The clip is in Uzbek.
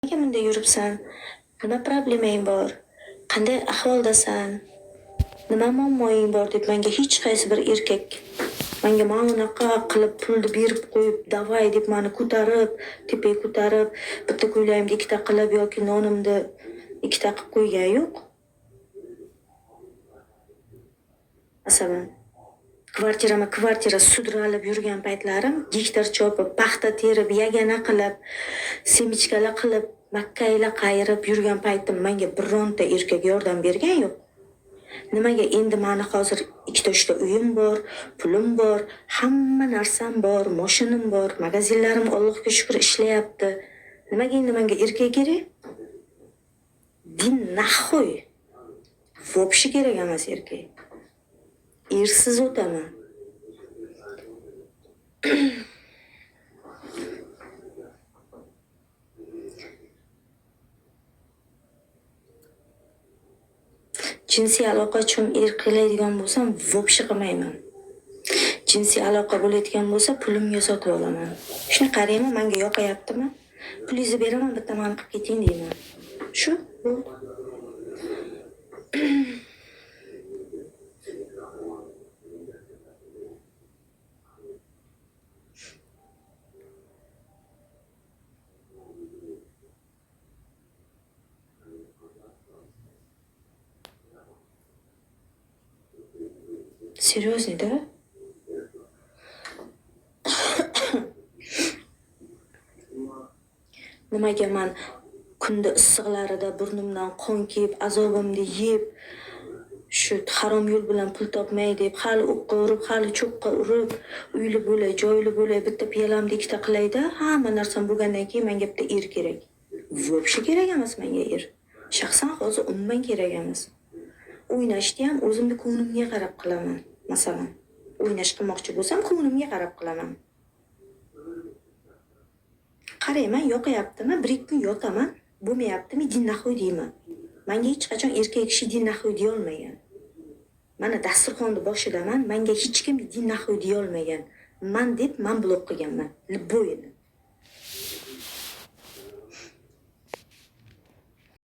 Nega bunday yuribsan? Nima problemang bor? Qanday ahvoldasan? Nima muammoing bor deb menga hech qaysi bir erkak menga mana unaqa qilib pulni berib qo'yib, davay deb meni ko'tarib, tepaga ko'tarib, bitta ko'ylagimga ikkita qilib yoki nonimni ikkita qilib qo'ygan yo'q. Masalan, kvartira sudralib yurgan paytlarim, gektar chopib, paxta terib, yagana qilib, semichkalar qilib, makkaylar qayirib yurgan paytim menga bironta erkak yordam bergan yo'q. Nimaga endi meni hozir 2-3 uyim bor, pulim bor, hamma narsam bor, mashinam bor, magazinlarim Allohga shukr ishlayapti. Nimaga endi menga erkak kerak? Din naxoy. Vobshe kerak emas erkak. Ersiz o'taman. Jinsiy aloqa uchun qilaydigan bo'lsam, vobshe qilmayman. Jinsiy aloqa bo'ladigan bo'lsa, pulimga sotib olaman. Shuni qarayman, menga yoqayaptimi? Pulingizni beraman, bitta meni qilib keting deyman. Shu bu. Серьезно, да? Nimaga men kunda issiqlarida burnimdan qon kelib, azobimni yeb, shu harom yo'l bilan pul topmay deb, hali o'qqa urib, hali cho'qqa urib, uyli bo'lay, joyli bo'lay, bitta piyolamni ikkita qilayda, hamma narsam bo'lgandan keyin menga bitta er kerak. Vobshe kerak emas menga er. Shaxsan hozir umuman kerak emas. O'ynashni ham o'zimni ko'nglimga qarab qilaman. Masalan, o'ynash qilmoqchi bo'lsam, ko'nglimga qarab qilaman. Qarayman, yoqayaptimi? 1-2 kun yotaman, bo'lmayaptimi? Din naxoy deyman. Menga hech qachon erkak kishi din naxoy deya olmagan. Mana dasturxonning boshidaman, menga hech kim din naxoy deya olmagan. Men deb men blok qilganman. Любойni.